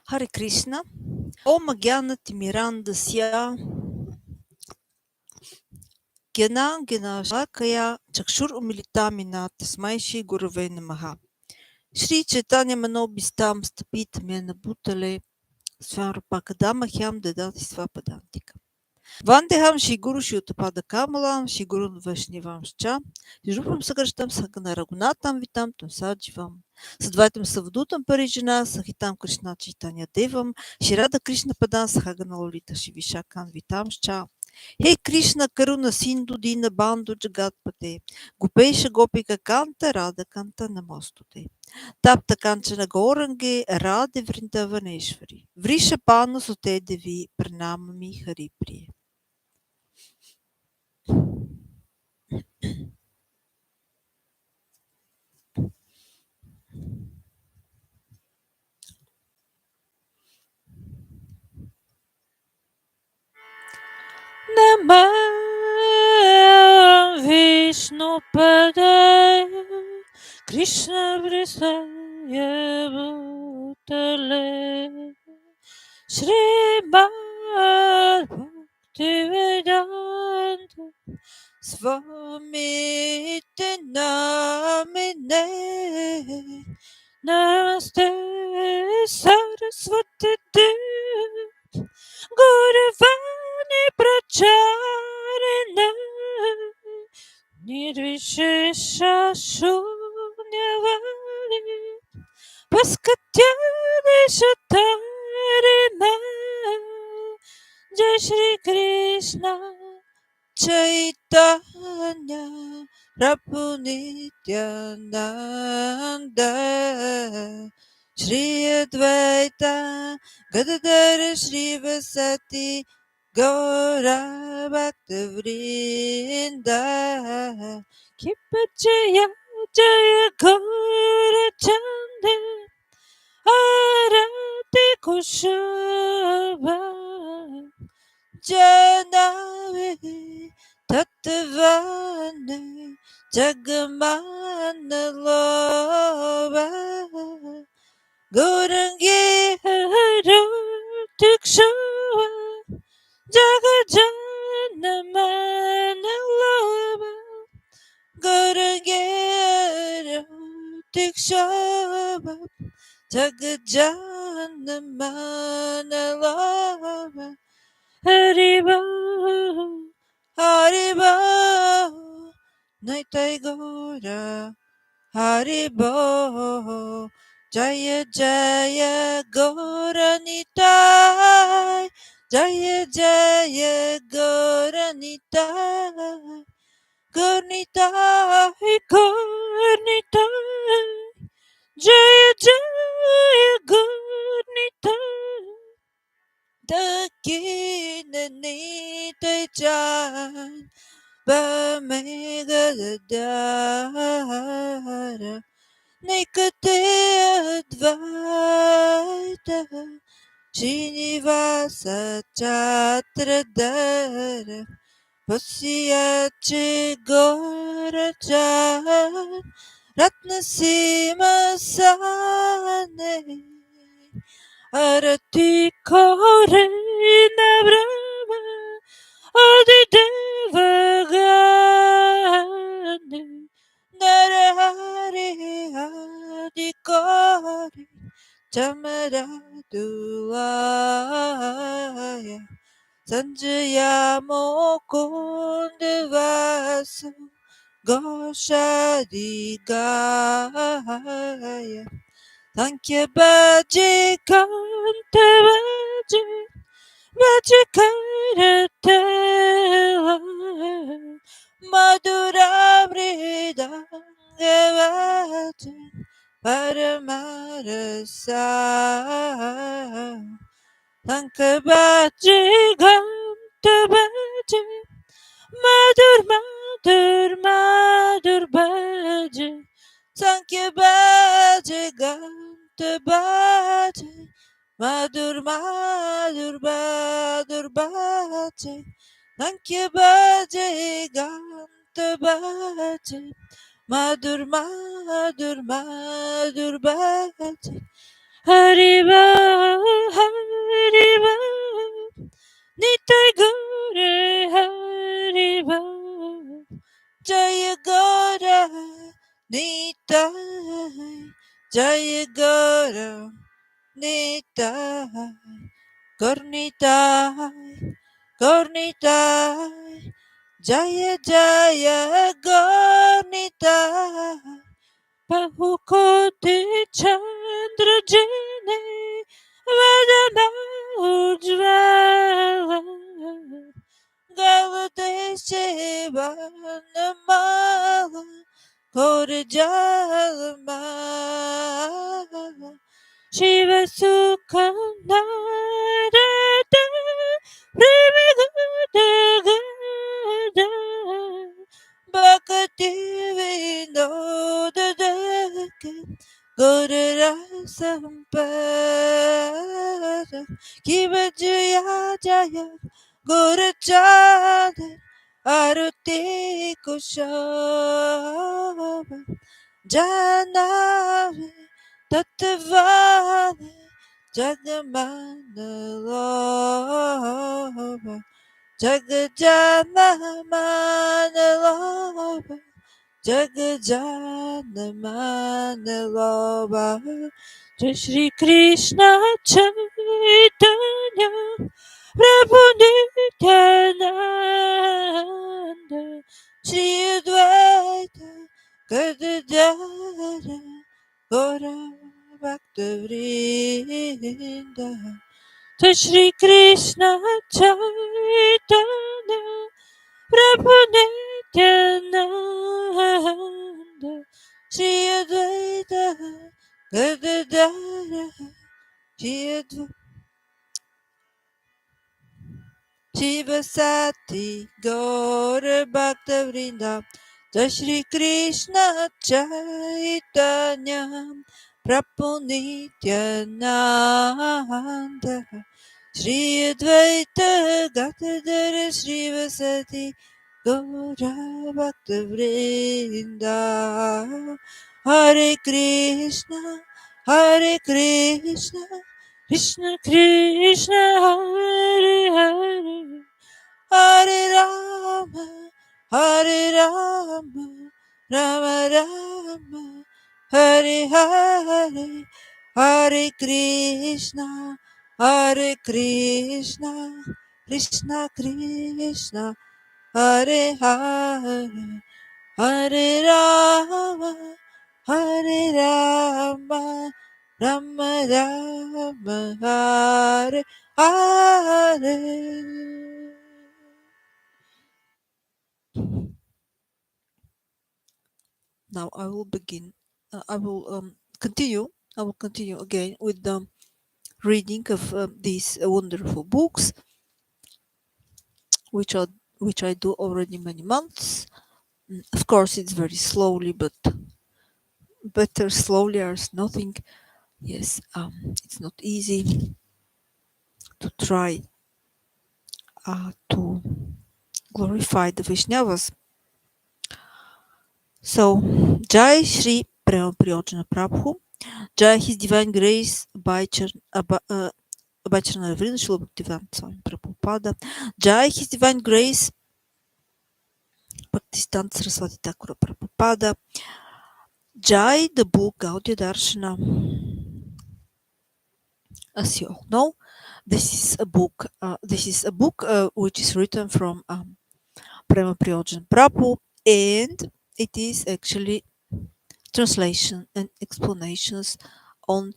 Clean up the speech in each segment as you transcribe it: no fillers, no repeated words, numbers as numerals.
Hare Krishna. Om Gyana Timirandasya Gyanam Gyanashakaya Chakshur Umilitamina Tasmai Shri Gurave Namaha. Shri Chaitanya Manobistam Stapit Mena Bhutale Svarupakadama Hyam Dadati Svapadantika. Vandeham Shri Guru Shri Kamalam Shri Guru Vaishnavam Shcha Rupam Sagrashtam Sagana Raghunatam Vitam Tum Sajivam Sadvaitam Savdutam Parijana Sahitam Krishna Chaitanya Devam Shri Radha Krishna Padan Sahagana Lolita Shri Vishakan Vitam Shcha He Krishna Karuna Sindhu Dina Bandhu Jagatpate Gopesha Gopika Kanta Radha Kanta Namostute Tapta Kanchana Gaurangi Radhe Vrindavaneshwari Vrishapanu Sute Devi Pranamami Haripriya. Namah Vishnu Padaya Krishna Prasaya Bhutale Śrīmad Bhaktisiddhānta Swami Namine Namaste Sarasvati Guravani Pracharana Nirvishesha Shunyavadi Paskatyadeshatarana Jai Shri Krishna Chaitanya Prabhu Nityananda Shri Advaita Gadadhara Shrivasati Gaura Bhakta Vrinda Kipa Jaya Jaya Gaura Chanda Arati Kushaba Janave Tattavane Jagamana Loba Gaurangi Haratikshawa Jagajana Manaloba Gaurangi Haratikshawa Jagajana Manaloba Haribo Haribo Naitai Gora Haribo Jaya Jaya Gora Nitai Jaya Jaya Gora Nitai Gornitai Gornitai Jaya Jaya Gornitai Dakina Nitai Chan Bamegadadara Nikate Advaita Srinivasa Chatradara Pasyache Gorachan Ratnasima Sane Arati Korena Brahma Adi Devagane Narahari Adi Kori Chamaradulaya Sanjaya Mukunda Vasu Goshadi Gaya Sankhya Bhaji Kanta Bhaji Bhaji Karatela Madhura Mridanga Bhaji Paramarasa Sankhya Bhaji Kanta Bhaji Madhur Madhur Madhur Bhaji Sankhya Bhaji Ganta Bhaji Madhur Madhur Madhur Bhaji Sankhya Bhaji Ganta Bhaji Madhur Madhur Madhur Bhaji Hariba, Hariba, Nitai Gore, Hariba, Jaya Gora, Nitai, Jaya Gora, Nitai, Gornitai, Gornitai, Jaya Jaya Gornitai. Pahukote Chandra Jane Vadana Ujvala Gavadeshe Vanamala Korajalama Shiva Sukha Narada Premagada Bhakti Vinoda Guru Sampada Kiva Jaya Jaya Guru Chada Aruti Kushava Jahnava Thakurani Jagamanalova Jagajannamanalova Jagajannamanalova Jai Shri Krishna Chaitanya Prabhu Nityananda Shri Advaita Gadadara Gora Bhaktavrinda Jai Shri Krishna Chaitanya Prabhu Nityananda Shri Advaita Gadadara Sarasvati Gaura Bhaktavrinda Jai Shri Krishna Chaitanya Prabhu Nityananda Shri Advaita Gadadara Srivasati Gaura Bhaktavrinda Hare Krishna Hare Krishna Krishna Krishna Hare Hare Hare Rama Hare Rama Rama Rama Hare Hare Hare Krishna Krishna Krishna Hare Hare Hare Rama Hare Rama Rama Rama Hare Hare. Now I will begin. I will continue. I will continue again with the reading of these wonderful books, which I do already many months. Of course, it's very slowly, but better slowly as nothing. Yes, it's not easy to try to glorify the Vaishnavas. So, Jai Shri Prema Prayojana Prabhu, Jai His Divine Grace by Vrnda Śrīla Bhaktisiddhānta Swami Prabhupāda, Jai His Divine Grace Bhaktisiddhānta Sarasvati Ṭhākur Prabhupāda, Jai the book Gaudiya Darsana. As you all know, this is a book. Which is written from Prema Prayojana Prabhu, and it is actually translation and explanations on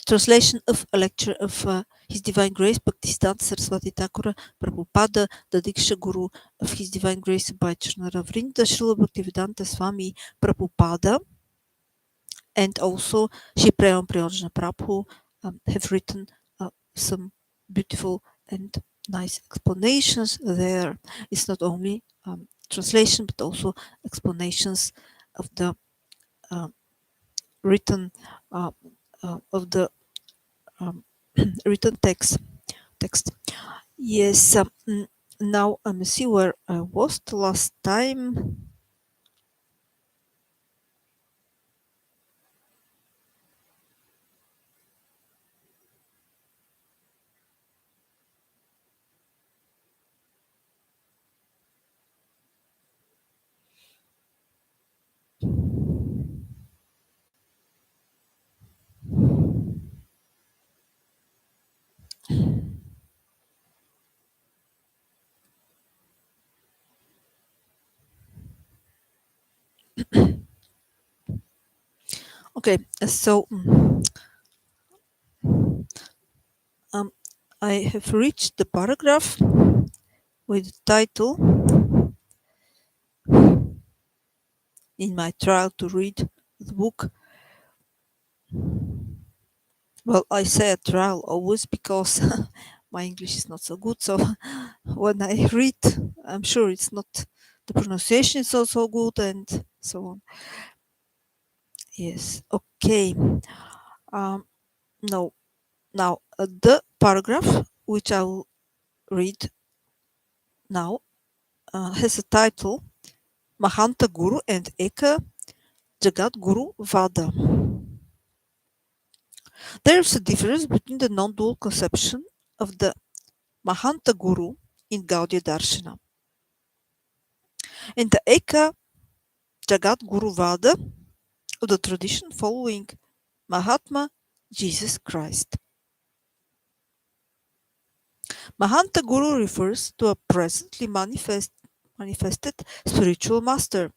translation of a lecture of His Divine Grace Bhaktisiddhānta Sarasvati Ṭhākur Prabhupāda, the Diksha Guru of His Divine Grace by Vrnda Śrīla Bhaktisiddhānta Swami Prabhupāda, and also Shri Prema Prayojana Prabhu have written some beautiful and nice explanations there. It's not only translation but also explanations of the written of the written text. Yes. Now let me see where I was the last time. Okay, so I have reached the paragraph with the title in my trial to read the book. Well, I say a trial always because my English is not so good. So when I read, I'm sure it's not, the pronunciation is also good and so on. Yes, okay. Um, no, now the paragraph which I will read now has a title Mahanta Guru and Eka Jagat Guru Vada. There is a difference between the non-dual conception of the Mahanta Guru in Gaudiya Darsana and the Eka Jagat Guru Vada of the tradition following Mahatma Jesus Christ. Mahanta Guru refers to a presently manifested spiritual master.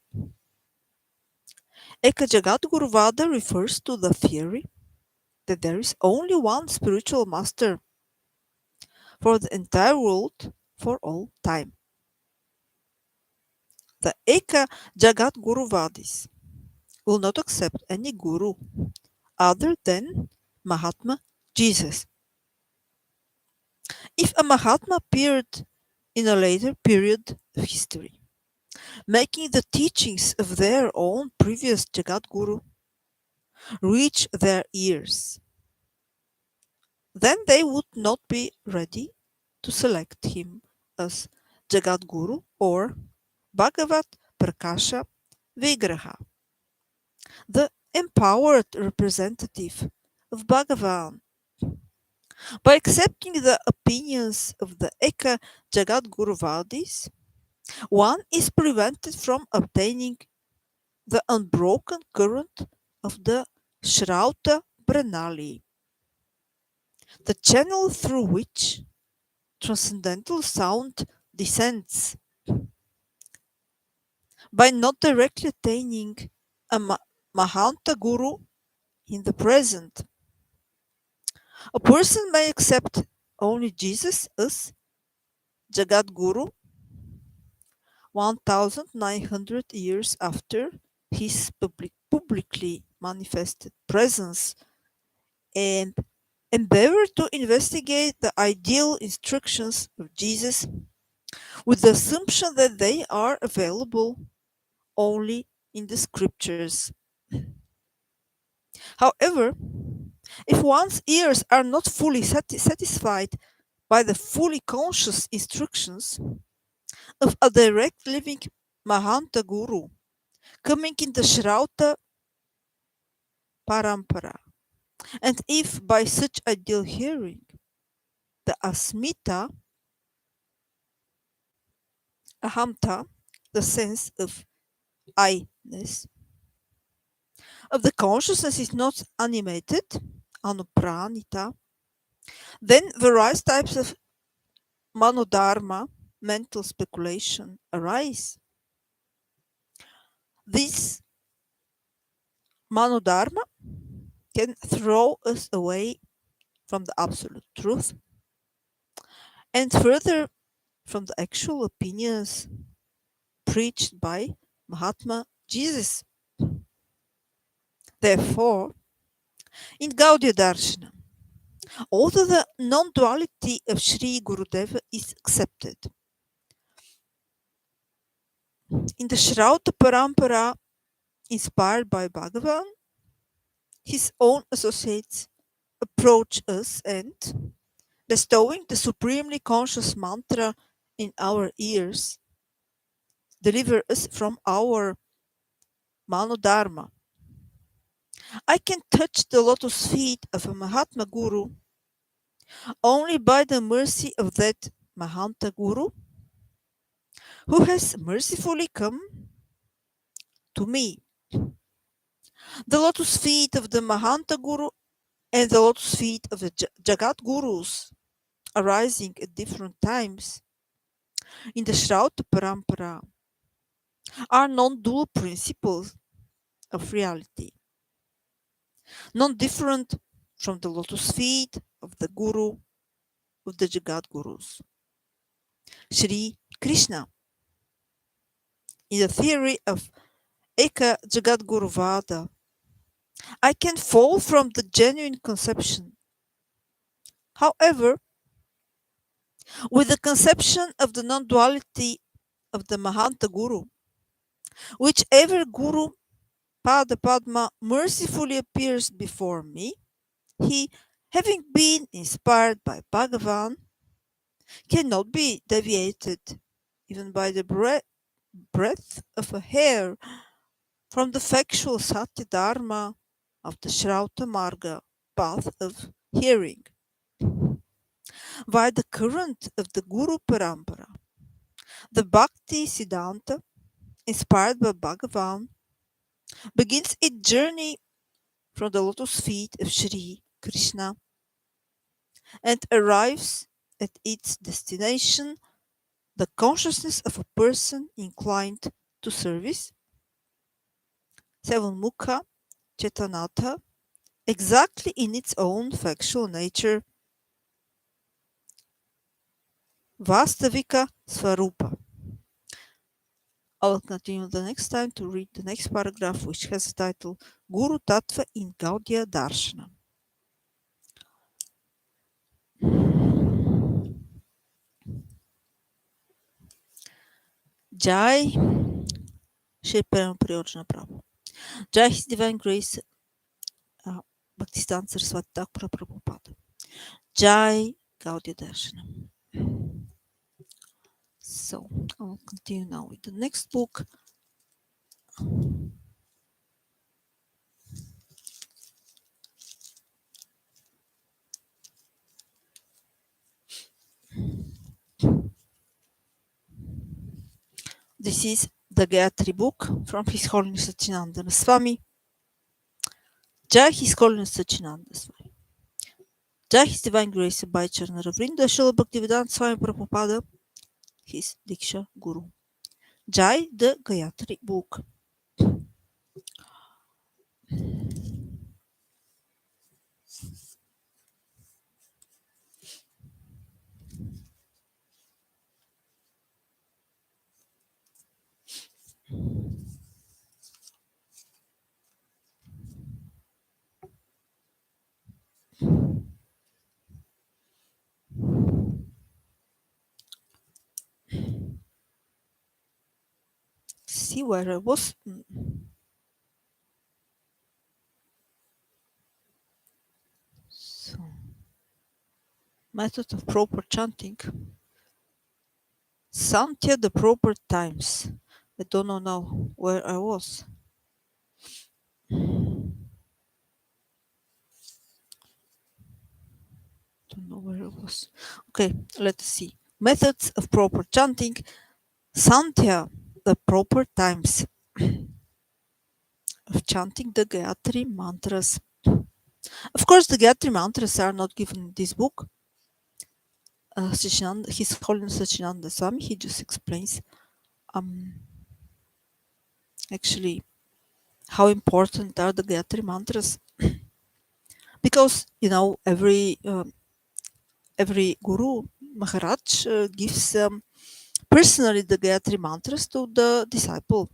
Eka Jagat Guru Vada refers to the theory that there is only one spiritual master for the entire world for all time. The Eka Jagat Guru Vadis will not accept any guru other than Mahatma Jesus. If a Mahatma appeared in a later period of history, making the teachings of their own previous Jagat Guru reach their ears, then they would not be ready to select him as Jagat Guru or Bhagavat Prakasha Vigraha, the empowered representative of Bhagavan. By accepting the opinions of the Eka Jagat Guru Vadis, one is prevented from obtaining the unbroken current of the Shrauta Pranali, the channel through which transcendental sound descends. By not directly attaining a Mahanta Guru in the present, a person may accept only Jesus as Jagat Guru 1900 years after his publicly manifested presence and endeavor to investigate the ideal instructions of Jesus with the assumption that they are available only in the scriptures. However, if one's ears are not fully satisfied by the fully conscious instructions of a direct living Mahanta Guru coming in the Shrauta Parampara, and if by such ideal hearing the Asmita, Ahamta, the sense of I-ness, of the consciousness is not animated, Anupranita, then various types of Manodharma, mental speculation, arise. This Manodharma can throw us away from the absolute truth and further from the actual opinions preached by Mahatma Jesus. Therefore, in Gaudiya Darsana, although the non-duality of Sri Gurudeva is accepted, in the Shrauta Parampara inspired by Bhagavan, his own associates approach us and, bestowing the supremely conscious mantra in our ears, deliver us from our Manodharma. I can touch the lotus feet of a Mahatma Guru only by the mercy of that Mahanta Guru who has mercifully come to me. The lotus feet of the Mahanta Guru and the lotus feet of the Jagat Gurus arising at different times in the Shrauta Parampara are non-dual principles of reality, non-different from the lotus feet of the Guru, of the Jagat Gurus. Sri Krishna, in the theory of Eka Jagat Guru Vada, I can fall from the genuine conception. However, with the conception of the non-duality of the Mahanta Guru, whichever Guru Pada Padma mercifully appears before me, he, having been inspired by Bhagavan, cannot be deviated even by the breadth of a hair from the factual Satya Dharma of the Shrauta Marga path of hearing. By the current of the Guru Parampara, the Bhaktisiddhānta, inspired by Bhagavan, begins its journey from the lotus feet of Sri Krishna and arrives at its destination, the consciousness of a person inclined to service, Sevanmukha Chetanatha, exactly in its own factual nature, Vastavika Svarupa. I will continue the next time to read the next paragraph, which has the title Guru Tattva in Gaudiya Darsana. Jai Shri Prema Prayojana Prabhu. Jai His Divine Grace Bhaktisiddhānta Sarasvati Ṭhākur Prabhupāda. Jai Gaudiya Darsana. So, I will continue now with the next book. This is the Gayatri book from His Holiness Sachinandana Swami. Jai His Holiness Sachinandana Swami. Jai His Divine Grace by Charanara Vrnda Śrīla Bhaktisiddhānta Swami Prabhupāda, his Diksha Guru. Jai the Gayatri book. See where I was. So, method of proper chanting. Santya the proper times. I don't know now where I was. Don't know where I was. Okay, let's see. Methods of proper chanting. Santya the proper times of chanting the Gayatri mantras. Of course, the Gayatri mantras are not given in this book. His Holiness Sachinanda Swami, he just explains actually how important are the Gayatri mantras. Because, you know, every Guru Maharaj gives personally the Gayatri mantras to the disciple.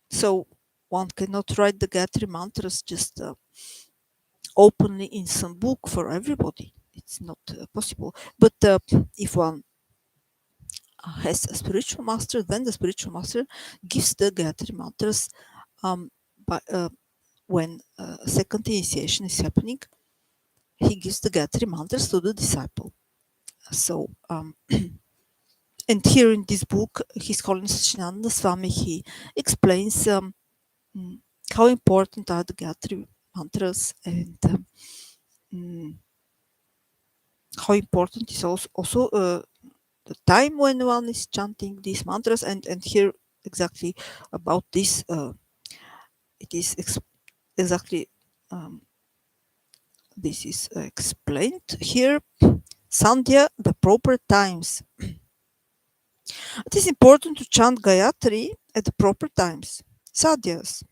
So one cannot write the Gayatri mantras just openly in some book for everybody. It's not possible. But if one has a spiritual master, then the spiritual master gives the Gayatri mantras when second initiation is happening. He gives the Gayatri mantras to the disciple. So, and here in this book, His Holiness Sachinanda Swami, he explains how important are the Gayatri mantras and how important is also the time when one is chanting these mantras, and here exactly about this it is exactly this is explained here. Sandhya, the proper times. It is important to chant Gayatri at the proper times. sadhyas,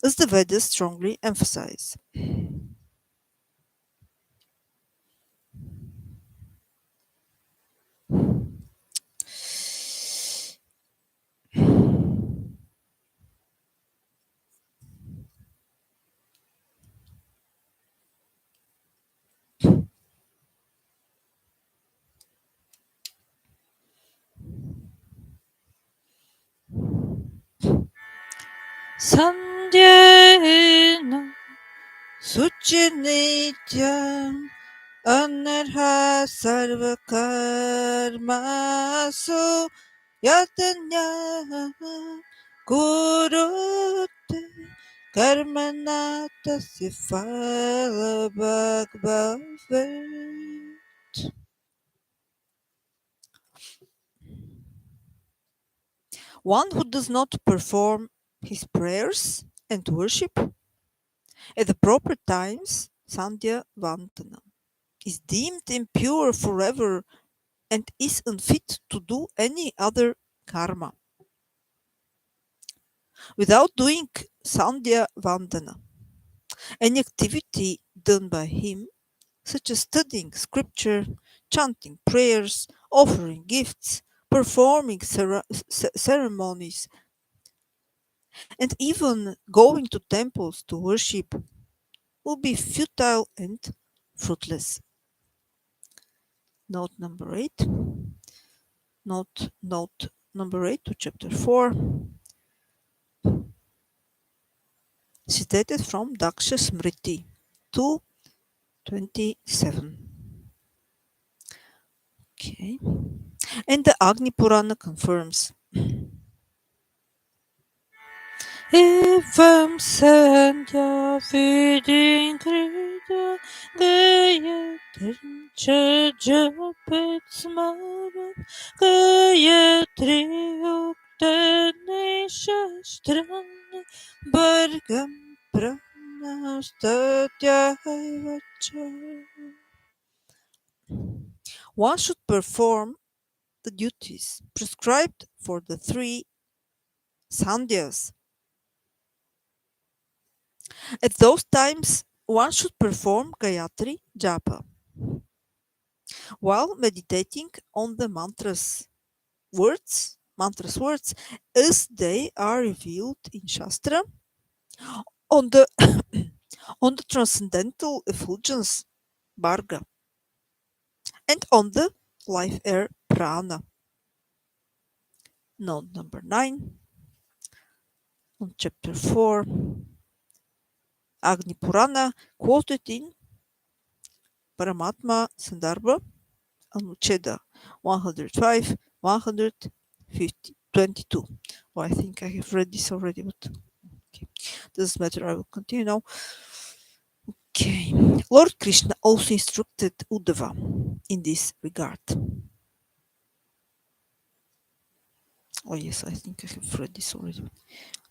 as the Vedas strongly emphasize. Sandhyena Suchinityam Anarha Sarvakarmasu Yatanya Kurute Karmana Tasya Phala Bhagavavet. One who does not perform his prayers and worship at the proper times, Sandhya Vandana, is deemed impure forever and is unfit to do any other karma. Without doing Sandhya Vandana, any activity done by him, such as studying scripture, chanting prayers, offering gifts, performing ceremonies, and even going to temples to worship, will be futile and fruitless. Note number 8. Note number 8 to chapter 4. Citated from Daksha Smriti 2:27. Okay. And the Agni Purana confirms. Evam Sandhya Vidinkrita Gayatri Japet Smaran Gayatri Uktani Shastrani Bhargam Pranastatyavacha. One should perform the duties prescribed for the 3 sandhyas. At those times, one should perform Gayatri Japa while meditating on the mantras words as they are revealed in Shastra on the on the transcendental effulgence Bharga and on the life air Prana. Note number 9 on chapter 4. Agni Purana quoted in Paramatma Sandarbha Anucheda 105, 122. Oh, I think I have read this already, but okay. Doesn't matter, I will continue now. Okay. Lord Krishna also instructed Uddhava in this regard. Oh yes, I think I have read this already.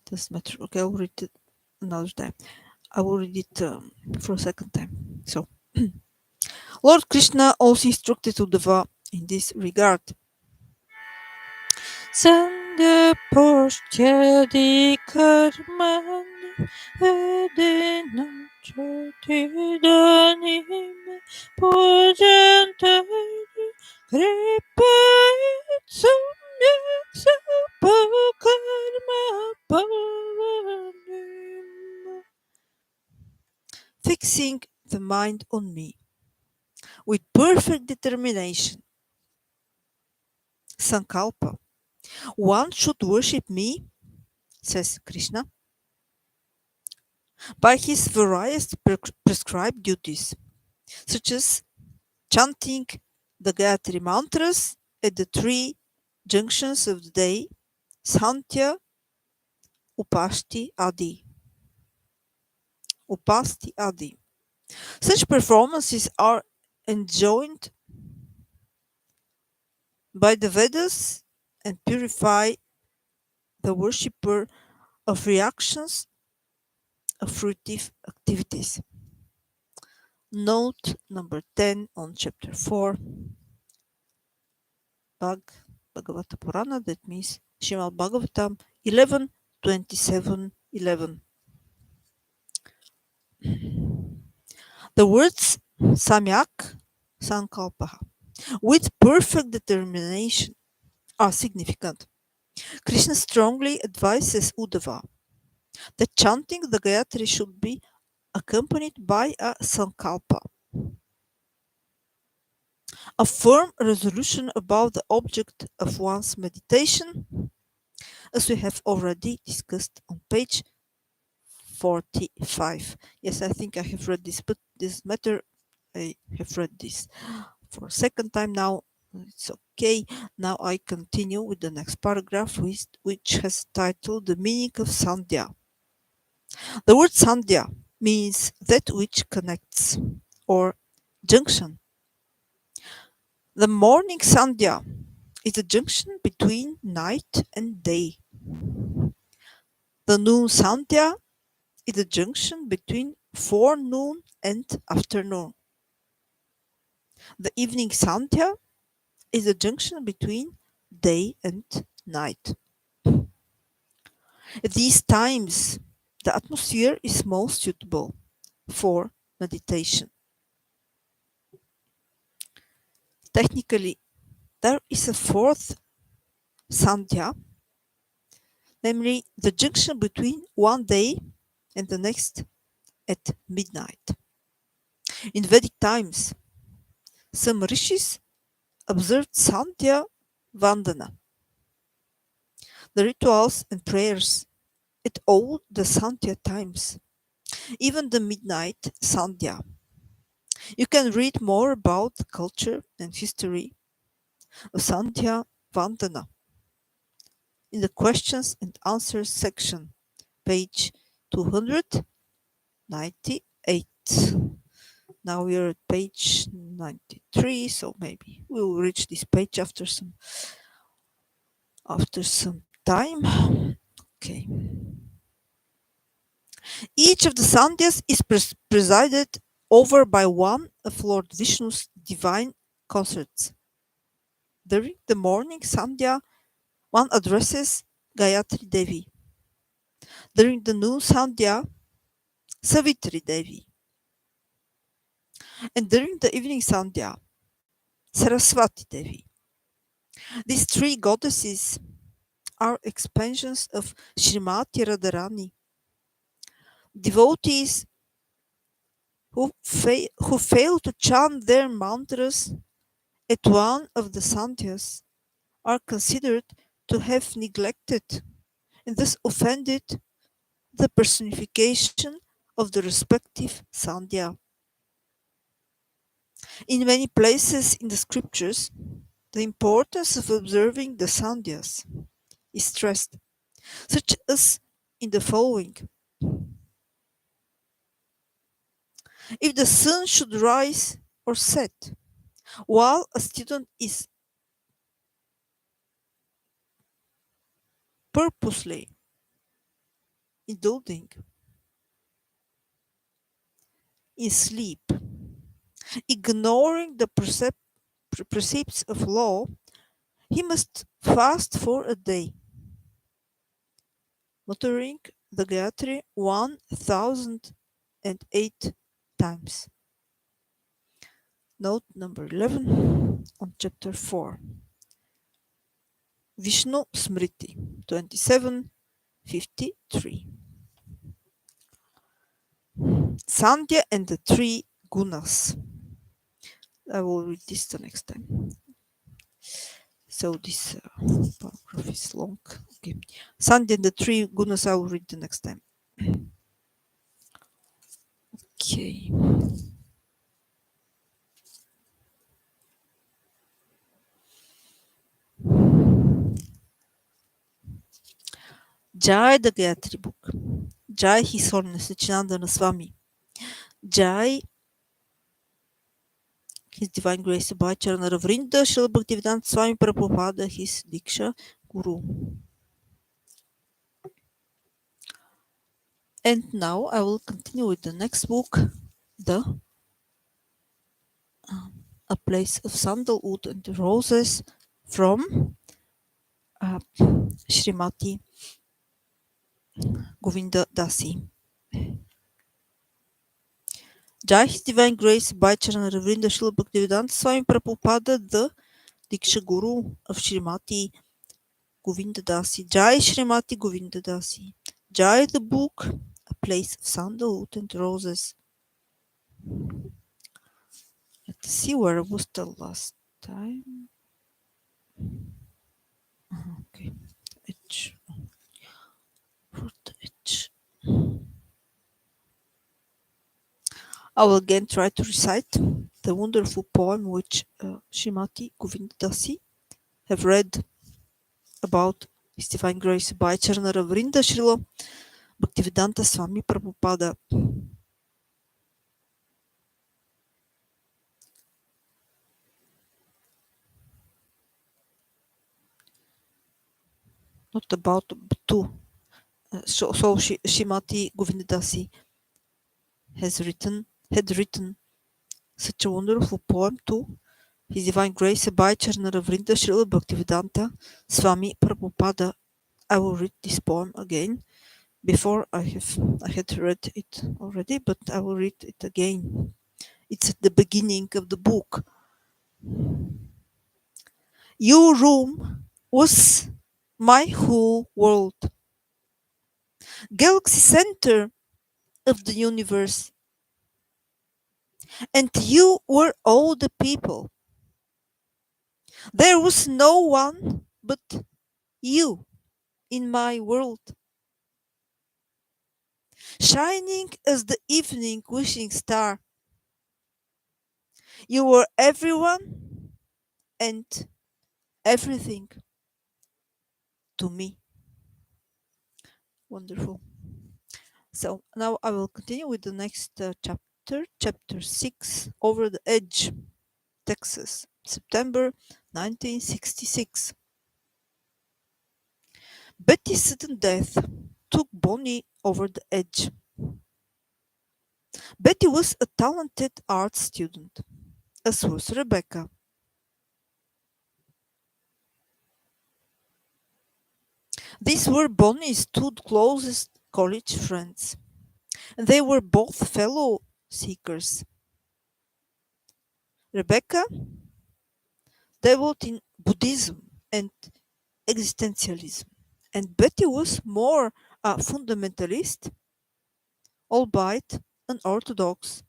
Doesn't matter. Okay, I will read it another time. I will read it for a second time. So, Lord Krishna also instructed Uddhava in this regard. Sandhya Posthyaди Karmani Vedena Chatidanim Pujantari Kripayat Samyak Sapakarma Bhavanim. Fixing the mind on me with perfect determination, Sankalpa. One should worship me, says Krishna, by his various prescribed duties, such as chanting the Gayatri mantras at the 3 junctions of the day, Sandhya, Upasti Adi. Upasti Adi. Such performances are enjoined by the Vedas and purify the worshipper of reactions of fruitive activities. Note number 10 on chapter 4, Bhagavata Purana, that means Srimad Bhagavatam 11 27:11. The words samyak sankalpaha with perfect determination are significant. Krishna strongly advises Uddhava that chanting the Gayatri should be accompanied by a sankalpa, a firm resolution about the object of one's meditation, as we have already discussed on page 45. Yes, I think I have read this, but this matter, I have read this for a second time now. It's okay. Now I continue with the next paragraph, which has titled The Meaning of Sandhya. The word Sandhya means that which connects or junction. The morning Sandhya is a junction between night and day. The noon Sandhya is a junction between forenoon and afternoon. The evening Sandhya is a junction between day and night. At these times, the atmosphere is most suitable for meditation. Technically, there is a fourth Sandhya, namely the junction between one day and the next at midnight. In Vedic times, some rishis observed Sandhya Vandana, the rituals and prayers at all the Sandhya times, even the midnight Sandhya. You can read more about the culture and history of Sandhya Vandana in the questions and answers section, page 298. Now we are at page 93, so maybe we will reach this page after some time. Okay. Each of the Sandhyas is presided over by one of Lord Vishnu's divine consorts. During the morning Sandhya, one addresses Gayatri Devi. During the noon Sandhya, Savitri Devi. And during the evening Sandhya, Sarasvati Devi. These three goddesses are expansions of Srimati Radharani. Devotees who fail to chant their mantras at one of the Sandhyas are considered to have neglected and thus offended the personification of the respective Sandhya. In many places in the scriptures, the importance of observing the Sandhyas is stressed, such as in the following. If the sun should rise or set while a student is purposely indulging in sleep, ignoring the precepts of law, he must fast for a day, muttering the Gayatri 1008 times. Note number 11 on chapter 4. Vishnu Smriti 27:53. Sandhya and the three gunas. I will read this the next time. So this paragraph is long. Okay. Sandhya and the three gunas I will read the next time. Okay. Jai the Gayatri book. Jai His Holiness Sacinandana Swami. Jai His Divine Grace Bhacharana Vrnda Śrīla Bhaktisiddhānta Swami Prabhupāda, His Diksha Guru. And now I will continue with the next book, the A Place of Sandalwood and Roses from Srimati Govinda Dasi. Jai His Divine Grace Bhaicharan Vrnda Śrīla Bhaktisiddhānta Swami Prabhupāda, the Diksha Guru of Srimati Govinda Dasi. Jai Srimati Govinda Dasi. Jai the book, a place of sandalwood and roses. Let's see where was the last time. Okay, edge. Root edge. I will again try to recite the wonderful poem which Srimati Govinda Dasi have read about His Divine Grace by Charnara Vrnda Śrīla Bhaktisiddhānta Swami Prabhupāda. Not about, but to. So Srimati Govinda Dasi had written such a wonderful poem to His Divine Grace by Charnara Vrnda Śrīla Bhaktisiddhānta Swami Prabhupāda. I will read this poem again. Before I had read it already, but I will read it again. It's at the beginning of the book. Your room was my whole world, galaxy center of the universe, and you were all the people. There was no one but you in my world, shining as the evening wishing star. You were everyone and everything to me. Wonderful. So now I will continue with the next chapter 6, Over the Edge, Texas, September 1966. Betty's sudden death took Bonnie over the edge. Betty was a talented art student, as was Rebecca. These were Bonnie's two closest college friends. They were both fellow seekers. Rebecca dabbled in Buddhism and existentialism, and Betty was more a fundamentalist, albeit an Orthodox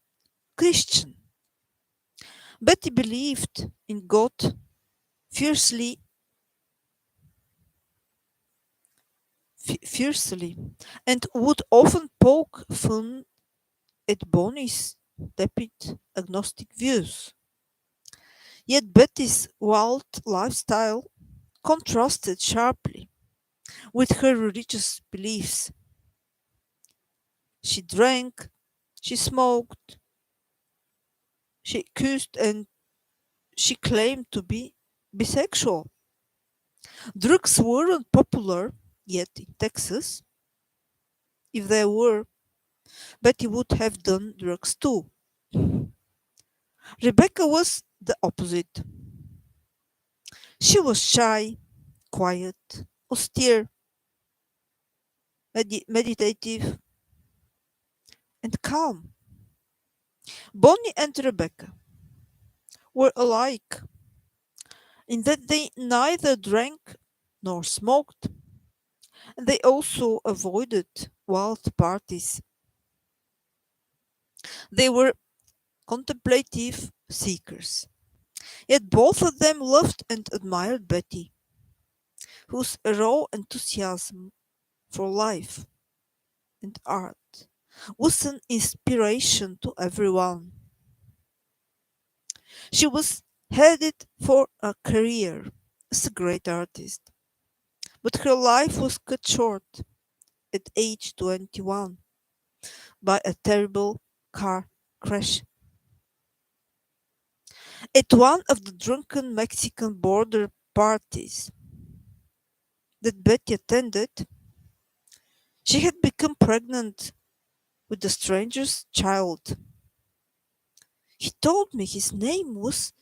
Christian. Betty believed in God fiercely, and would often poke fun at Bonnie's tepid agnostic views. Yet Betty's wild lifestyle contrasted sharply with her religious beliefs. She drank, she smoked, she cursed, and she claimed to be bisexual. Drugs weren't popular yet in Texas. If they were, Betty would have done drugs too. Rebecca was the opposite. She was shy, quiet, austere, meditative, and calm. Bonnie and Rebecca were alike in that they neither drank nor smoked, and they also avoided wild parties. They were contemplative seekers. Yet both of them loved and admired Betty, whose raw enthusiasm for life and art was an inspiration to everyone. She was headed for a career as a great artist, but her life was cut short at age 21 by a terrible car crash. At one of the drunken Mexican border parties that Betty attended, she had become pregnant with the stranger's child. He told me his name was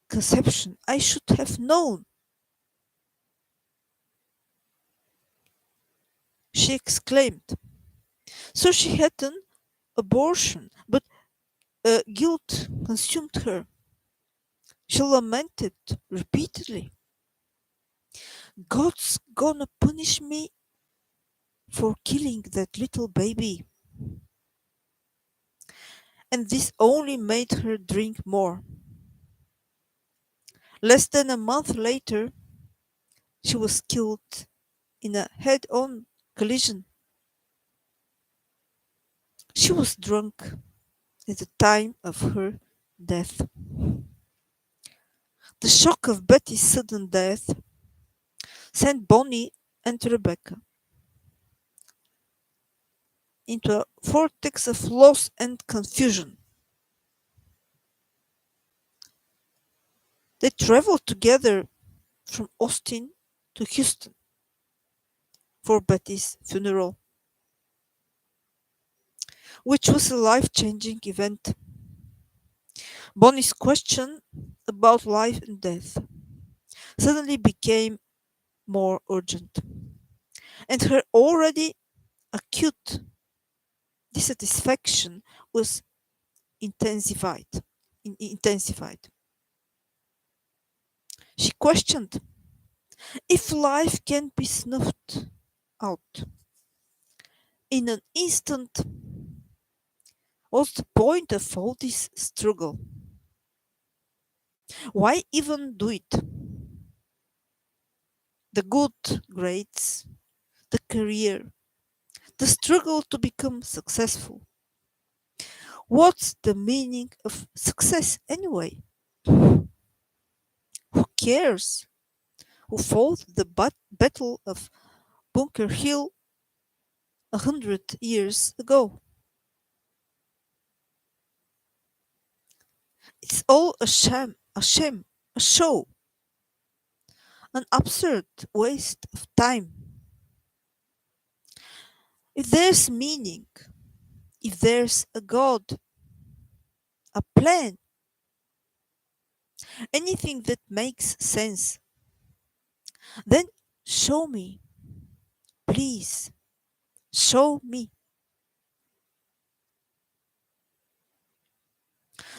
Conception. I should have known. She she exclaimed. So she had an abortion, but guilt consumed her. She lamented repeatedly. God's gonna punish me for killing that little baby. And this only made her drink more. Less than a month later, she was killed in a head-on collision. She was drunk at the time of her death. The shock of Betty's sudden death sent Bonnie and Rebecca into a vortex of loss and confusion. They traveled together from Austin to Houston for Betty's funeral, which was a life-changing event. Bonnie's question about life and death suddenly became more urgent, and her already acute dissatisfaction was intensified. intensified. She questioned if life can be snuffed out in an instant. What's the point of all this struggle? Why even do it? The good grades, the career, the struggle to become successful. What's the meaning of success anyway? Who cares who fought the Battle of Bunker Hill 100 years ago? It's all a show, an absurd waste of time. If there's meaning, if there's a God, a plan, anything that makes sense, then show me, please, show me.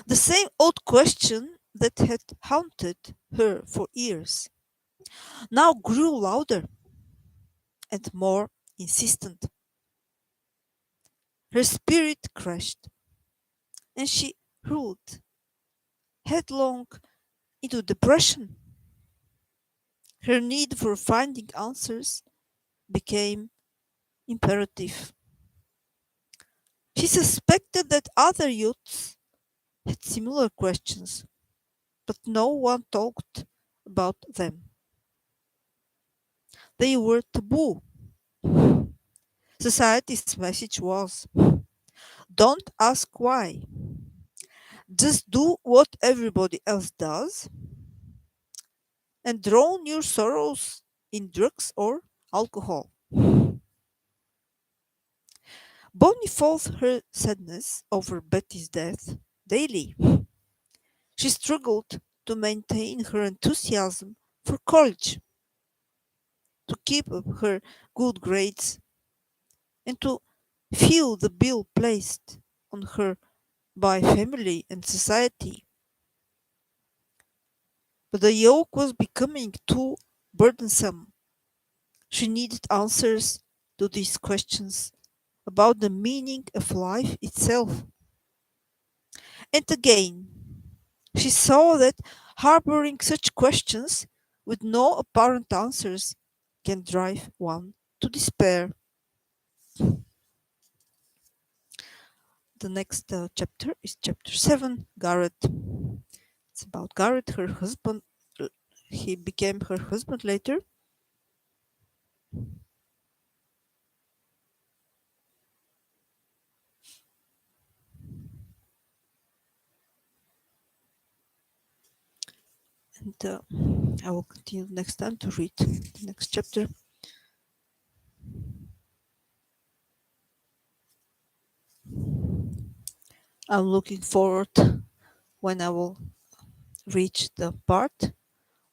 The same old question that had haunted her for years now grew louder and more insistent. Her spirit crashed, and she hurled headlong into depression. Her need for finding answers became imperative. She suspected that other youths had similar questions, but no one talked about them. They were taboo. Society's message was don't ask why. Just do what everybody else does and drown your sorrows in drugs or alcohol. Bonnie felt her sadness over Betty's death daily. She struggled to maintain her enthusiasm for college, to keep up her good grades, and to feel the bill placed on her by family and society. But the yoke was becoming too burdensome. She needed answers to these questions about the meaning of life itself. And again, she saw that harboring such questions with no apparent answers can drive one to despair. The next chapter is chapter 7, Garrett. It's about Garrett, her husband. He became her husband later. And I will continue next time to read the next chapter. I'm looking forward when I will reach the part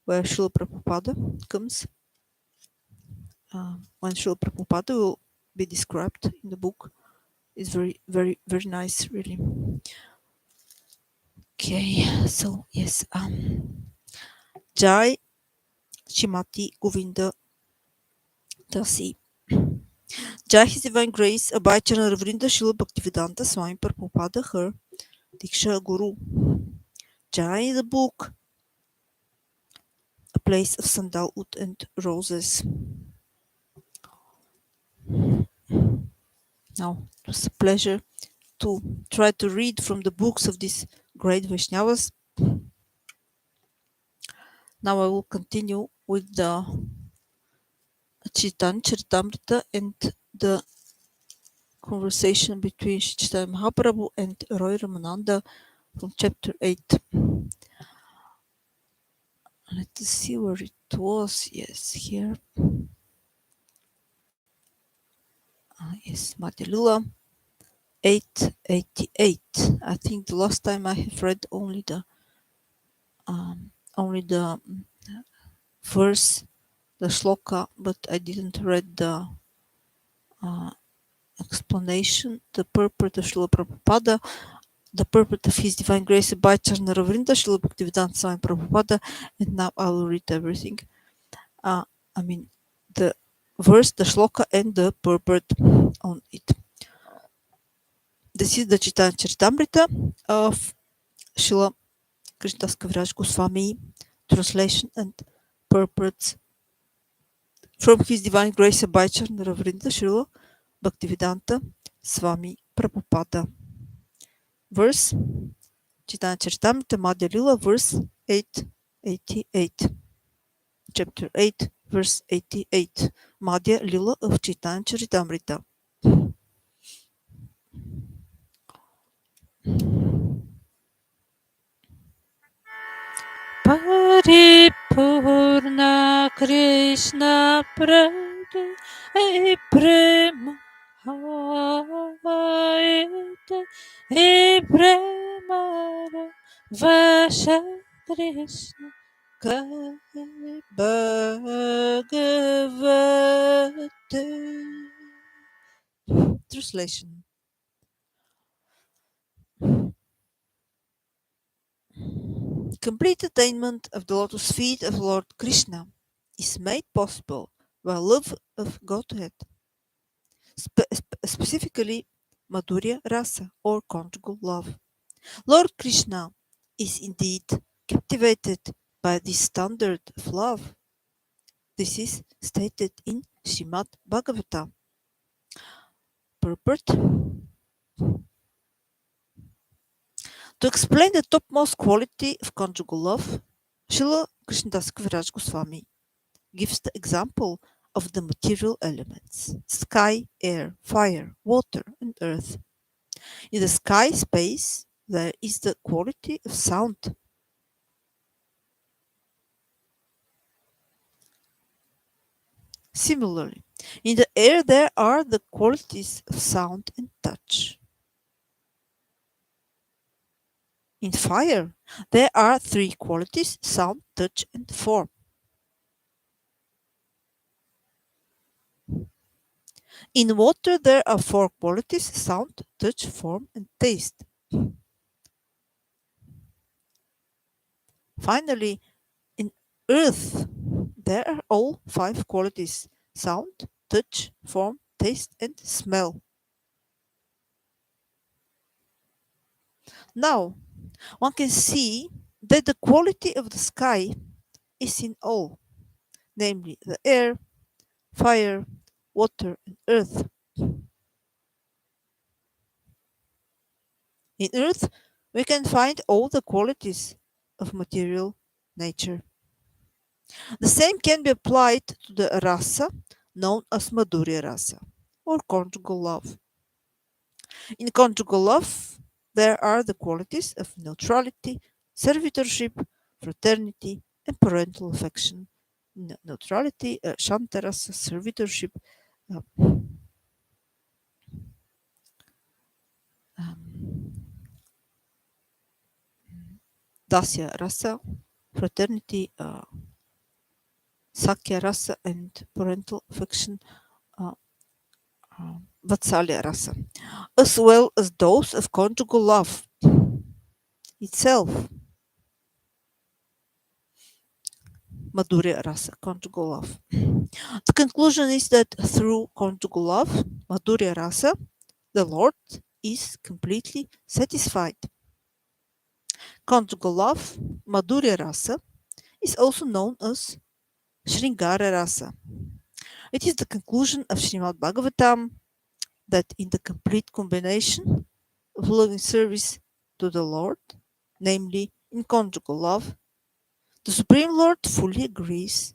where Śrīla Prabhupada comes. When Śrīla Prabhupada will be described in the book. It's very, very, very nice, really. Okay, so yes, Jai Shrimati Govinda Dasi. Jai His Divine Grace, Abhay Charan Vrnda Śrīla Bhaktisiddhānta Swami Prabhupāda, her Diksha Guru. Jai, the book, a place of sandalwood and roses. Now, it was a pleasure to try to read from the books of these great Vaishnavas. Now I will continue with the Chaitanya Charitamrita and the conversation between Sri Chaitanya Mahaprabhu and Roy Ramananda from chapter 8. Let's see where it was. Yes, here. Yes, Madhya 888. I think the last time I have read only the verse, the shloka, but I didn't read the explanation, the purport of Srila Prabhupada, the purport of His Divine Grace by Jahnava Vrnda, Srila Bhaktisiddhānta Swami Prabhupada, and now I will read everything. I mean, the verse, the shloka, and the purport on it. This is the Chaitanya Charitamrita of Srila Krishnadas Kaviraj Goswami, translation and purports from His Divine Grace by Jahnava Vrnda, Srila Bhaktisiddhānta Swami Prabhupada. Verse Chaitanya Charitamrita Madhya Lila, verse 888. Chapter 8, verse 88. Madhya Lila of Chaitanya Charitamrita. Paripurna Krishna Prema Prema Vasha Krishna Bhagavate. Translation. Complete attainment of the lotus feet of Lord Krishna is made possible by love of Godhead, specifically Madhurya Rasa or conjugal love. Lord Krishna is indeed captivated by this standard of love. This is stated in Srimad Bhagavatam. Purport. To explain the topmost quality of conjugal love, Srila Krishnadas Kaviraj Goswami gives the example of the material elements: sky, air, fire, water, and earth. In the sky space, there is the quality of sound. Similarly, in the air, there are the qualities of sound and touch. In fire, there are three qualities: sound, touch, and form. In water, there are four qualities: sound, touch, form, and taste. Finally, in earth, there are all five qualities: sound, touch, form, taste, and smell. Now, one can see that the quality of the sky is in all, namely the air, fire, water, and earth. In earth, we can find all the qualities of material nature. The same can be applied to the rasa known as Madhurya Rasa or conjugal love. In conjugal love, there are the qualities of neutrality, servitorship, fraternity, and parental affection. Neutrality, Shantarasa, servitorship, Dasya Rasa, fraternity, Sakya Rasa, and parental affection, Vatsalya rasa, as well as those of conjugal love itself. Madhurya rasa, conjugal love. The conclusion is that through conjugal love, Madhurya rasa, the Lord is completely satisfied. Conjugal love, Madhurya rasa, is also known as Sringara rasa. It is the conclusion of Srimad Bhagavatam that in the complete combination of loving service to the Lord, namely in conjugal love, the Supreme Lord fully agrees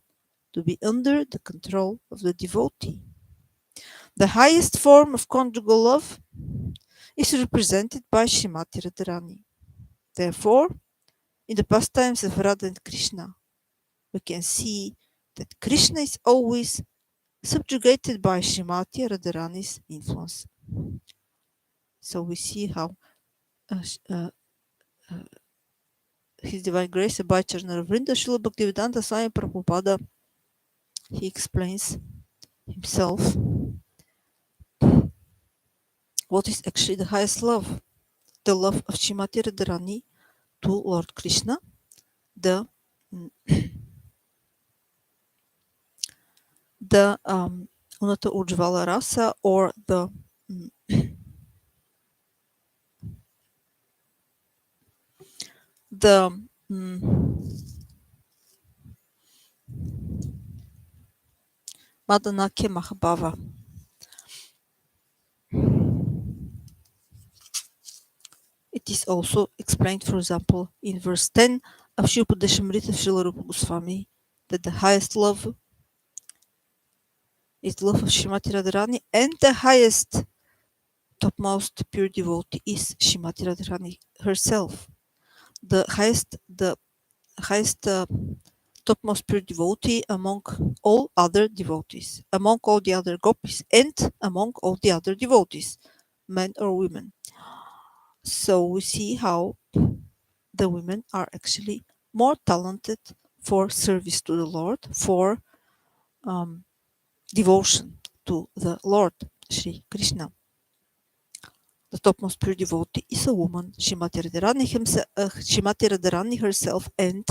to be under the control of the devotee. The highest form of conjugal love is represented by Srimati Radharani. Therefore, in the pastimes of Radha and Krishna, we can see that Krishna is always subjugated by Srimati Radharani's influence. So we see how His Divine Grace Abhay Charnar Vrnda Śrīla Bhaktisiddhānta Swami Prabhupāda, he explains himself what is actually the highest love. The love of Srimati Radharani to Lord Krishna, the Unata Ujjvala rasa, or the Madanakya Mahabhava. It is also explained, for example, in verse 10 of Shri Upadeshamrita of Srila Rupa Goswami, that the highest love is the love of Srimati Radharani, and the highest, topmost pure devotee is Srimati Radharani herself. The highest topmost pure devotee among all other devotees, among all the other gopis, and among all the other devotees, men or women. So we see how the women are actually more talented for service to the Lord, for devotion to the Lord, Sri Krishna. The topmost pure devotee is a woman, Srimati Radharani herself, and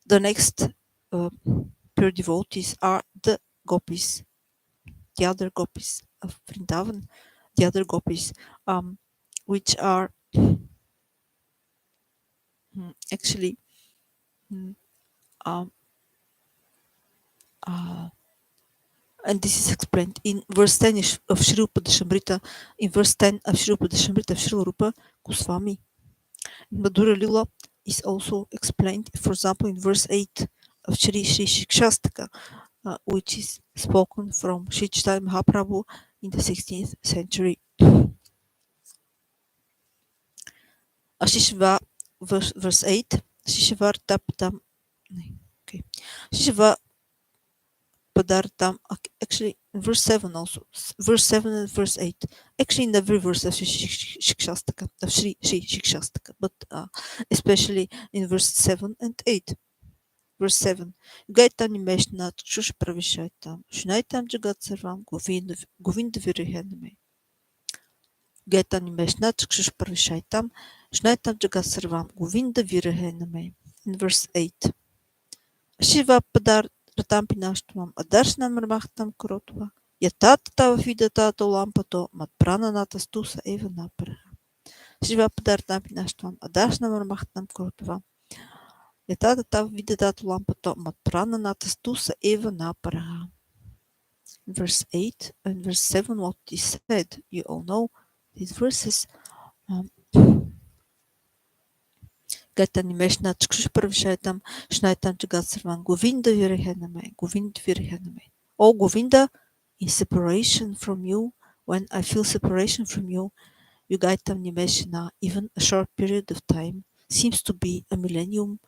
the next pure devotees are the gopis, the other gopis of Vrindavan, the other gopis, which are actually and this is explained in verse 10 of Shri Upadeshamrita, in verse 10 of Shri Upadeshamrita of Srila Rupa Goswami. Madhurya Lila is also explained, for example, in verse 8 of Shri Shikshastaka, which is spoken from Sri Chaitanya Mahaprabhu in the 16th century. Ashishva, verse 8, Shishvar Taptam, okay, Shishva Padartam, actually in verse 7 also, verse 7 and verse 8, actually in every verse of Sri Shikshastaka, of Sri Shikshastaka, but especially in verse 7 and 8. Verse 7. Gayatri Meshna Shush Pravishaitam, Shnaitam Jagat Sarvam, Govinda Virihaname. Gayatri Meshna Shush Pravishaitam, Shnaitam Jagat Sarvam, Govinda Virihaname. In verse 8. Shiva Padar Ratampinashtamam, Adarshnam Ramachtam Kurotva, Yatata Vidatato Lampato, Matprananata Stusa Eva Napara. Shiva Padar Ratampinashtamam, Adarshnam Ramachtam Kurotva. Verse 8 and verse 7, what is said, you all know these verses. Oh Govinda, in separation from you, when I feel separation from you, Yugaitam Nimeshna, even a short period of time, seems to be a millennium.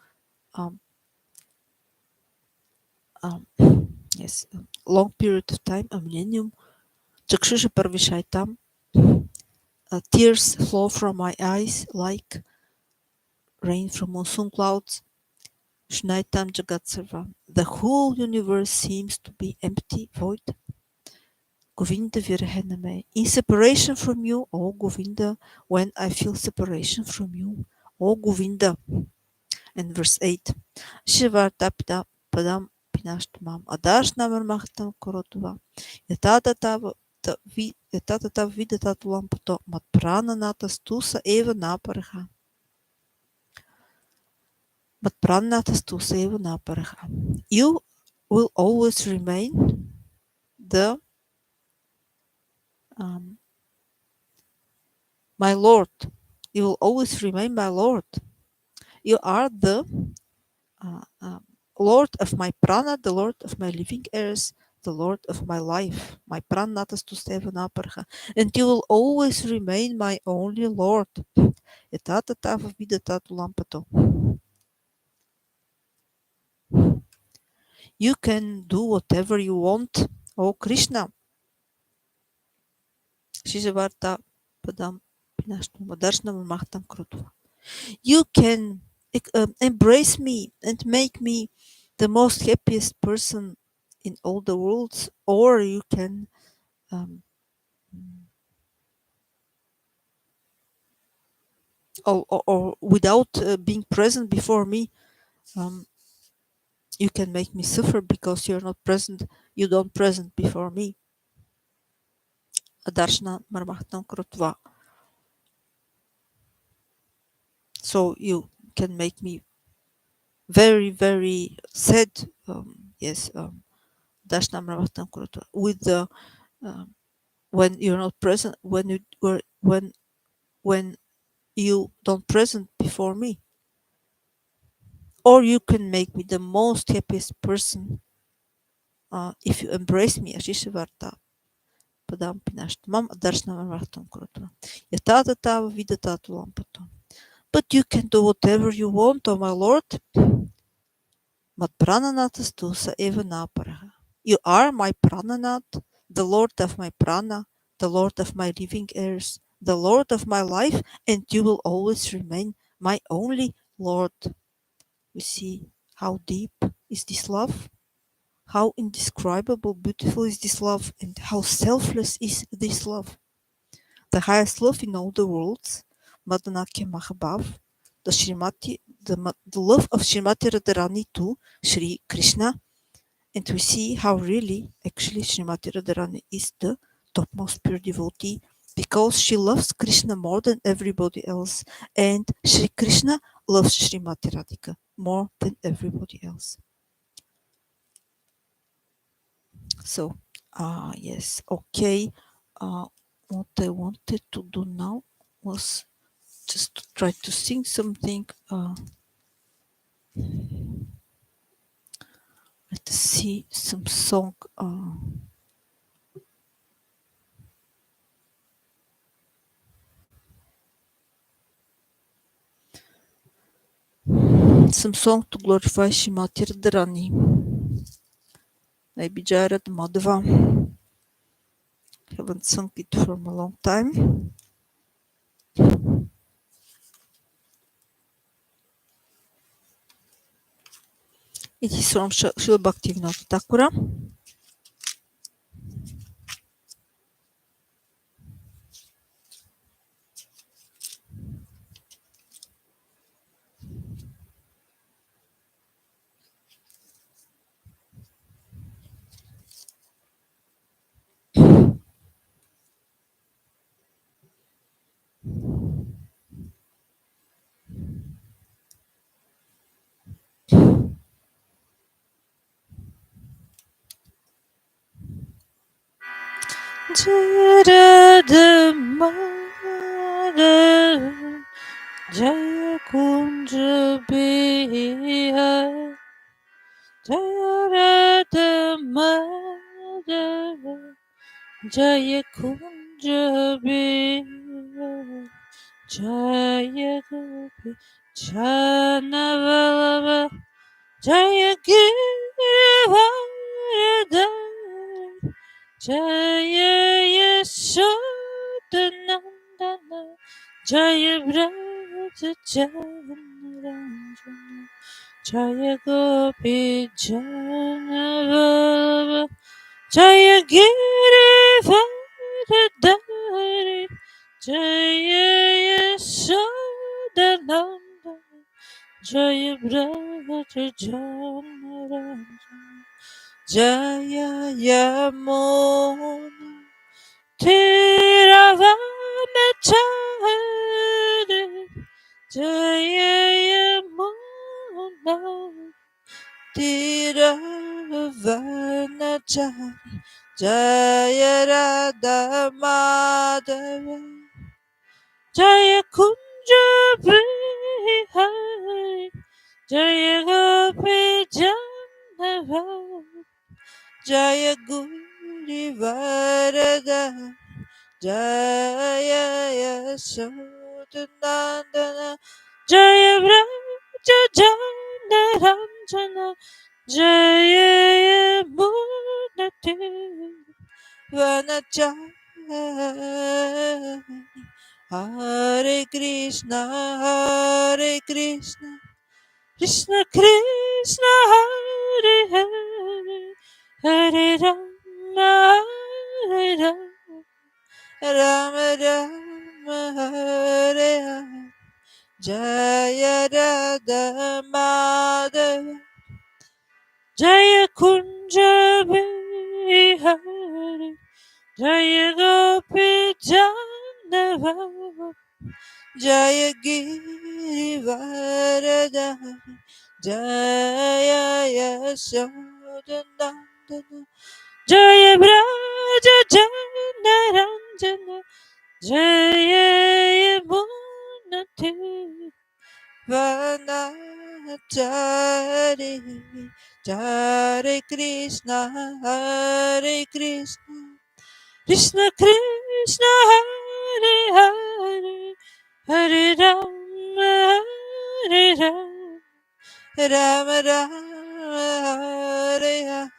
Yes, a long period of time, a millennium. Chakshusha Parvishaitam, tears flow from my eyes like rain from monsoon clouds. Shnaitam Jagat Sarvam, the whole universe seems to be empty, void. Govinda Virhaname. In separation from you, O Govinda, when I feel separation from you, O Govinda. And verse 8. Shivartapta padam pinashtamam adarshnavar mahtam korotva. Yatata vidatatulam mat prana natas tusa eva naparha. Mat prana natas tusa eva naparha. You will always remain the my Lord. You will always remain my Lord. You are the Lord of my prana, the Lord of my living heirs, the Lord of my life. My pranatas to Stevanaparaha. And you will always remain my only Lord. You can do whatever you want, O Krishna. You can embrace me and make me the most happiest person in all the worlds, or you can or without being present before me, you can make me suffer because you're not present. You don't present before me. Adarshana marmahtam krutva. So you can make me very, very sad. Yes, Darshana marmahtam krutva. With the when you're not present, when you don't present before me, or you can make me the most happiest person if you embrace me. Ashishivarta. Padam pinashtamam adarshana marmahtam krutva. Yatata tava vidatatu lampato. But you can do whatever you want, O my Lord. Mat prananatas tusa eva naparaha. You are my prananat, the Lord of my prana, the Lord of my living heirs, the Lord of my life, and you will always remain my only Lord. We see how deep is this love, how indescribable beautiful is this love, and how selfless is this love. The highest love in all the worlds, Madanakya Mahabhav, the love of Srimati Radharani to Sri Krishna, and we see how really, actually, Srimati Radharani is the topmost pure devotee because she loves Krishna more than everybody else, and Sri Krishna loves Srimati Radhika more than everybody else. So, yes, okay. What I wanted to do now was just to try to sing something. Let's see some song. Some song to glorify Srimati Radharani. Maybe Jared Madhava. Haven't sung it for a long time. It is from Śrīla Bhaktisiddhānta Thakura. Jaya Radha Madhava Jaya Kunja Bihar Jaya Radha Madhava Jaya Kunja Bihar Jaya Gopi Jahnava Jaya Giridhara Jaya Yashodanandana Jaya Vraja Janaranjana Jaya Gopi Jahnava Jaya Girivardhari Jaya Yashodananda Jaya Brahma Jana Jaya Yamuna Tiravamachari Jaya Yamuna Tiravamachari Jaya Radha Madhava Jaya Kunja Bihari Jaya Gopi Jahnava Jaya Guri Varada Jaya Yashodanandana Jaya Vraja Jana Ranjana Jaya Yamunati Vanachari Hare Krishna Krishna Krishna Hare Hare Hare Rama Hare Rama Rama Rama Hare Hare Jaya Radha Madhava Jaya Kunja Bihari Jaya Gopi Jahnava Jaya Girivardhari Jaya Yashodanandana Jaya Vraja Jana Ranjana Jaya Yamunati Vanachari Hare Krishna Krishna Krishna Hare Hare Hare Rama Hare Rama Rama Rama Hare Hare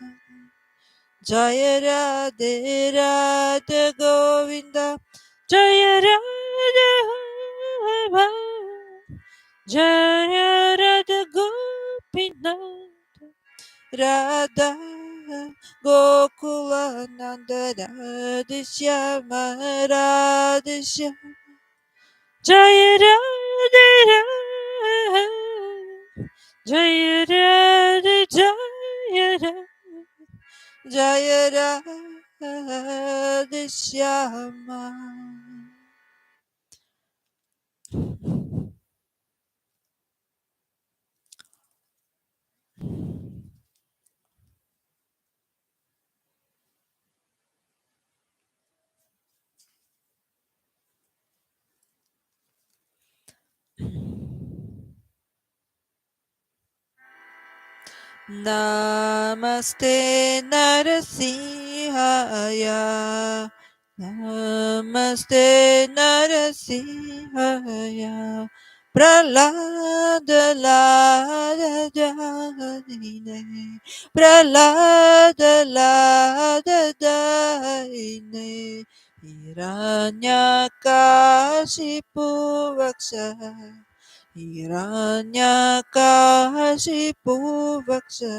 Jaya Radhe Radhe Govinda Jaya Radhe Hare Jaya Radha Gopinath Radha Gokula Nanda Radhe Shyama Radhe Shyama Jaya Radhe Radhe Jaya Radhe Jaya Radhe Jaya Radhe Shyama. Namaste Narasimhaya Namaste Narasimhaya Prahlada Lada Jaine Prahlada Lada Jaine Hiranyakashipu Vaksha Hiranyakashipu Vaksha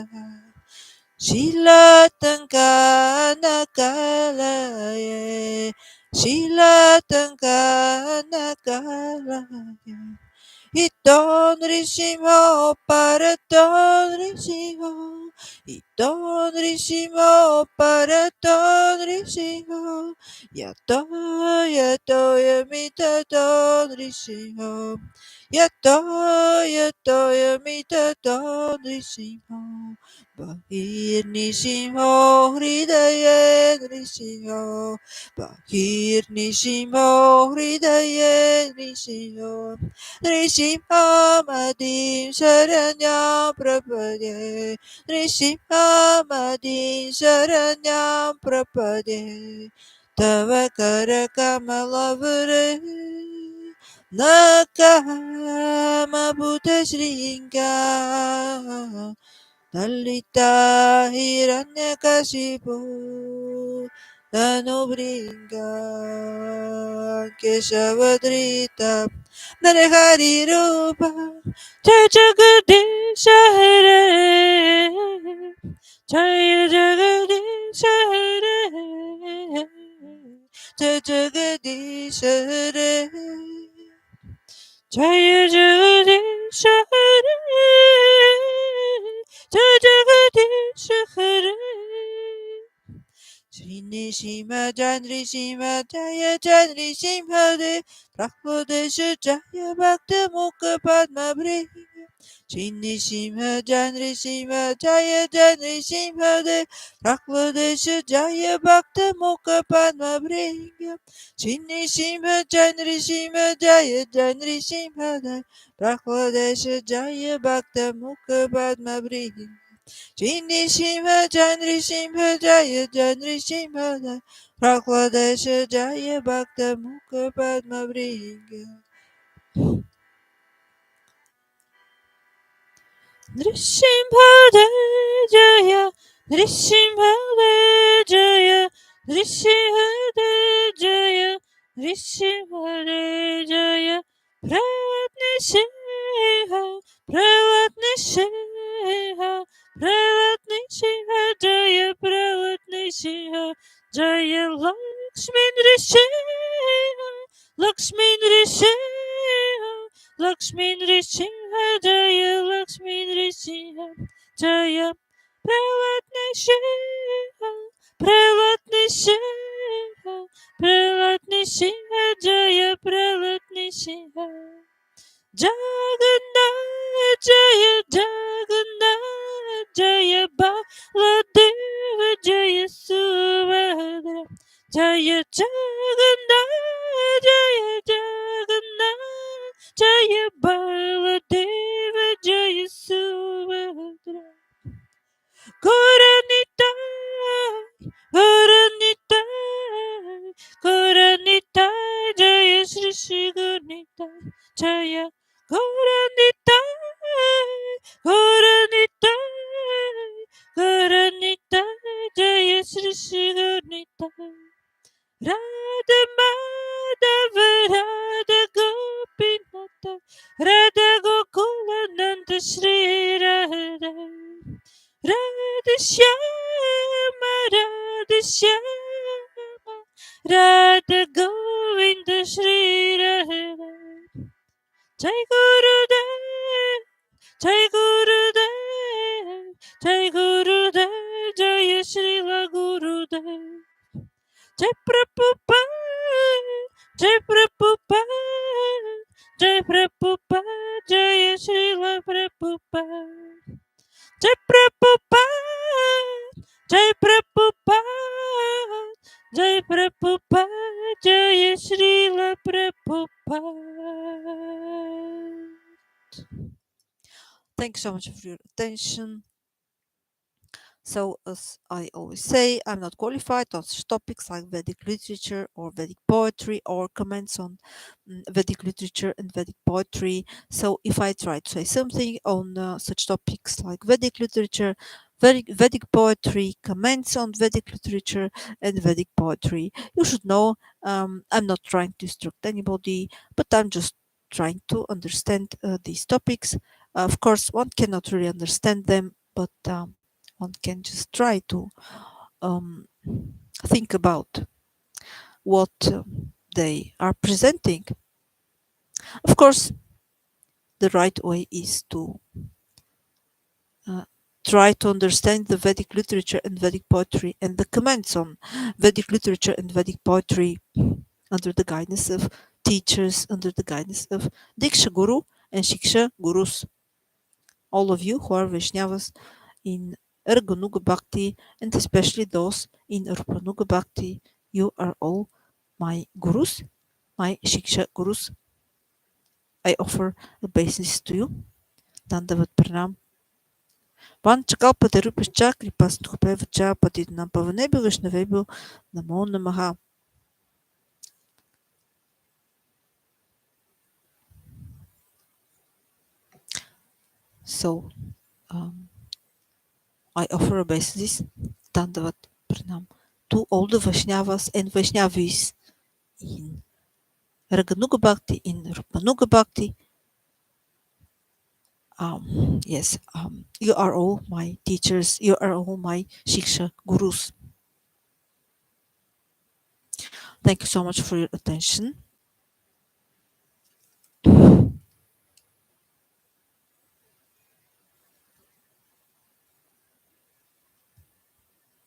Shilatangkanakalaye Shilatangkanakalaye Iton Rishimo Paraton Rishimo Iton Rishimo Paraton Rishimo Yato Yato Yamitaton Rishimo Yato Yato Yamitaton Rishimo Bahir Nishimo Hridaye Nishimo Bahir Nishimo Hridaye Nishimo Nrsimhamadim Saranyam Prapade Nrsimhamadim Saranyam Prapade Tava Karakamalavare Nakama Bhuta Shringa Lalita Hiranyakashipu Danubringa Keshavadrita Narahari Rupa Jai Jagadisha Hare Jai Jagadisha Hare Jai Jagadisha Hare Jai Jagadisha Hare Jai Jagadisha Hare Shri Shima Janri Shima Jaya Janri Shima De Prabhupada Jaya Bhakta Mukha Padma Bri Shri Shima Janri Shima Jaya Janri Shima De Prabhupada Jaya Bhakta Mukha Padma Bri Shri Shima Janri Shima Jaya Janri Shima De Prabhupada Jaya Bhakta Mukha Padma Bri Shri Shima Janri Shima Jaya Janri Shima Jaya Prakladesh Jaya Bhakta Mukha Padma Bringa Nrishimhade Jaya Nrishimhade Jaya Nrishimhade Jaya Nrishimhade Jaya Pratnisheha Pravatnisheha Pravatnisheha Jaya Pravatnisheha Jaya Lakshmi Nrisheha Lakshmi Nrisheha Lakshmi Nrishinha Jaya Lakshmi Nrishinha Jaya Pravatnishinha Pravatnishinha Pravatnishinha Jaya Pravatnishinha Jagannath Jaya Jagannath Jaya Baladeva Jaya Subhadra Jaya Jagannath Jaya Jagannath Jaya Baladeva Jaya Subhadra Guranitai Guranitai Guranitai Jaya Shri Shri Guranitai Jaya Guranitai Guranitai Guranitai Jaya Shri Shri Guranitai Radha Madhava Radha Gopinata Radha Gokula Nanda Shri Radha Radha Shyama Radha Shyama Radha Govinda Shri Radha Jai Gurudev Jai Gurudev Jai Gurudev Jai Śrīla Gurudev Jai Prabhupāda Jai Prabhupāda Jai Prabhupāda Jai Śrīla Prabhupāda Jai Prabhupāda Jai Prabhupāda Jai Prabhupāda Jai Śrīla Prabhupāda. Thanks so much for your attention. So, as I always say, I'm not qualified on such topics like Vedic literature or Vedic poetry or comments on Vedic literature and Vedic poetry. So, if I try to say something on such topics like Vedic literature, Vedic poetry, comments on Vedic literature and Vedic poetry, you should know I'm not trying to instruct anybody, but I'm just trying to understand these topics. Of course, one cannot really understand them, but one can just try to um, think about what they are presenting. Of course, the right way is to try to understand the Vedic literature and Vedic poetry and the comments on Vedic literature and Vedic poetry under the guidance of teachers, under the guidance of Diksha Guru and Shiksha Gurus. All of you who are Vaishnavas in Ergonuga Bhakti and especially those in Rupanuga Bhakti, you are all my gurus, my Shiksha Gurus. I offer obeisance to you. Dandavat Pranam. Panchakalpatarupascha kripastukpevacha patidnam pavanebhyo Vaishnavebhyo Namo Namaha. So, I offer obeisance. Dandavat Pranam to all the Vaishnavas and Vaishnavis in Raganuga Bhakti, in Rupanuga Bhakti. Yes, you are all my teachers, you are all my Shiksha Gurus. Thank you so much for your attention.